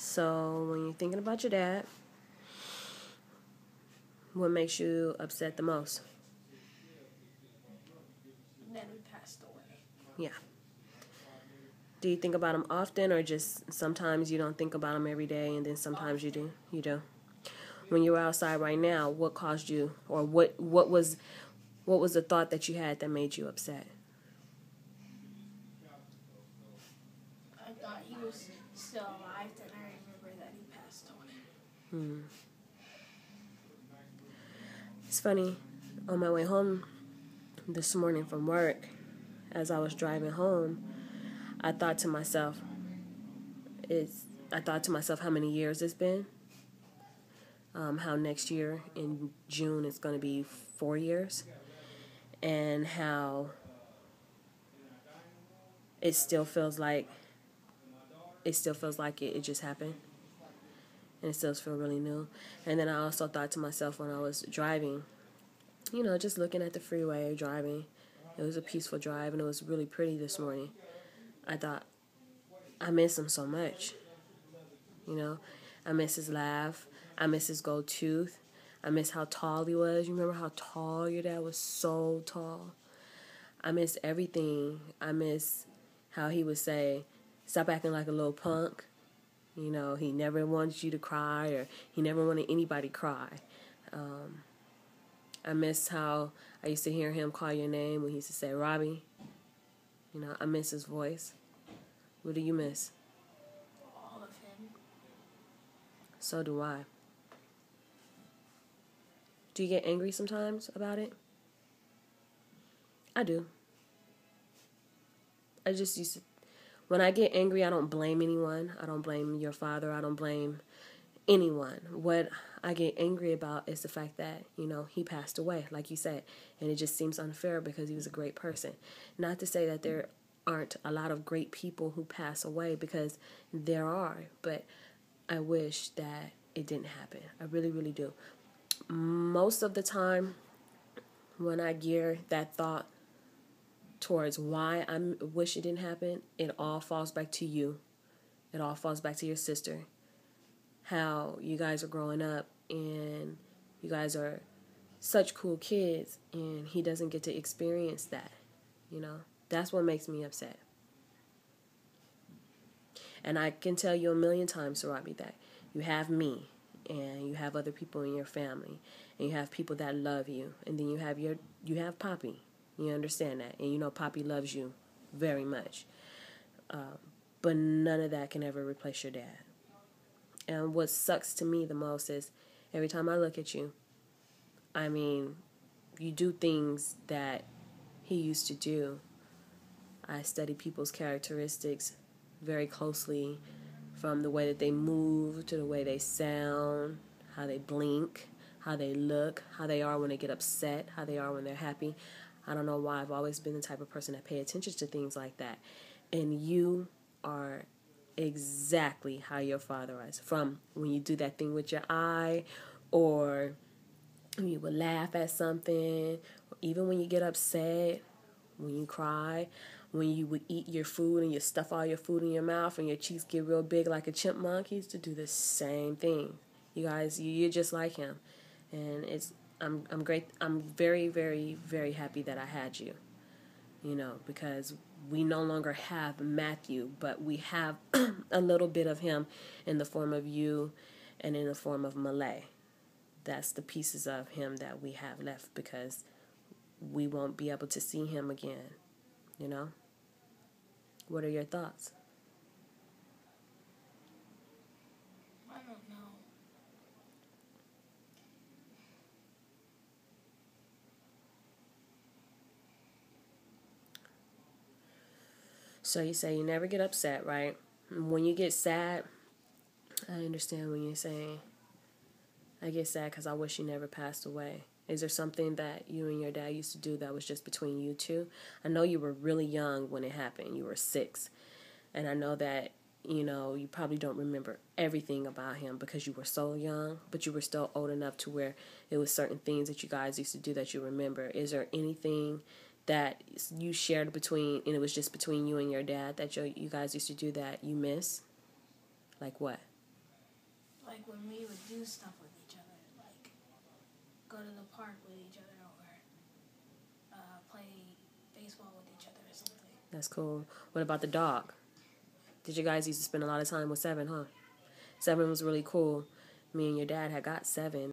So when you're thinking about your dad, what makes you upset the most? Then he passed away. Yeah. Do you think about him often, or just sometimes you don't think about him every day, and then sometimes you do? You do. When you were outside right now, what caused you, or what was the thought that you had that made you upset? I thought he was still alive, then I remember that he passed away. It's funny. On my way home this morning from work, as I was driving home, I thought to myself, how many years it's been. How next year in June it's going to be 4 years, and how it still feels like it just happened, and it still feels really new. And then I also thought to myself when I was driving, just looking at the freeway driving, it was a peaceful drive and it was really pretty this morning. I thought, I miss him so much. I miss his laugh. I miss his gold tooth. I miss how tall he was. You remember how tall your dad was? So tall. I miss everything. I miss how he would say, stop acting like a little punk. He never wanted you to cry, or he never wanted anybody to cry. I miss how I used to hear him call your name when he used to say, Robbie. I miss his voice. What do you miss? All of him. So do I. Do you get angry sometimes about it? I do. I just used to, when I get angry, I don't blame anyone. I don't blame your father. I don't blame anyone. What I get angry about is the fact that, he passed away, like you said, and it just seems unfair because he was a great person. Not to say that there aren't a lot of great people who pass away, because there are, but I wish that it didn't happen. I really, really do. Most of the time, when I gear that thought towards why I wish it didn't happen, it all falls back to you. It all falls back to your sister. How you guys are growing up and you guys are such cool kids and he doesn't get to experience that. That's what makes me upset. And I can tell you a million times, Sarabi, that you have me and you have other people in your family and you have people that love you, and then you have Poppy. You understand that, and Poppy loves you very much. But none of that can ever replace your dad. And what sucks to me the most is every time I look at you, you do things that he used to do. I study people's characteristics very closely, from the way that they move to the way they sound, how they blink, how they look, how they are when they get upset, how they are when they're happy. I don't know why. I've always been the type of person that pay attention to things like that. And you are exactly how your father is. From when you do that thing with your eye, or when you would laugh at something, or even when you get upset, when you cry, when you would eat your food and you stuff all your food in your mouth and your cheeks get real big like a chipmunk. He used to do the same thing. You guys, you're just like him. And I'm great. I'm very, very, very happy that I had you. Because we no longer have Matthew, but we have a little bit of him in the form of you and in the form of Malay. That's the pieces of him that we have left, because we won't be able to see him again. What are your thoughts? I don't know. So you say you never get upset, right? When you get sad, I understand when you're saying, I get sad because I wish you never passed away. Is there something that you and your dad used to do that was just between you two? I know you were really young when it happened. You were 6. And I know that, you probably don't remember everything about him because you were so young, but you were still old enough to where it was certain things that you guys used to do that you remember. Is there anything that you shared between, and it was just between you and your dad, that you guys used to do that you miss? Like what? like when we would do stuff with each other, like go to the park with each other or play baseball with each other or something. That's cool. What about the dog? Did you guys used to spend a lot of time with Seven, huh? Seven was really cool. Me and your dad had got Seven.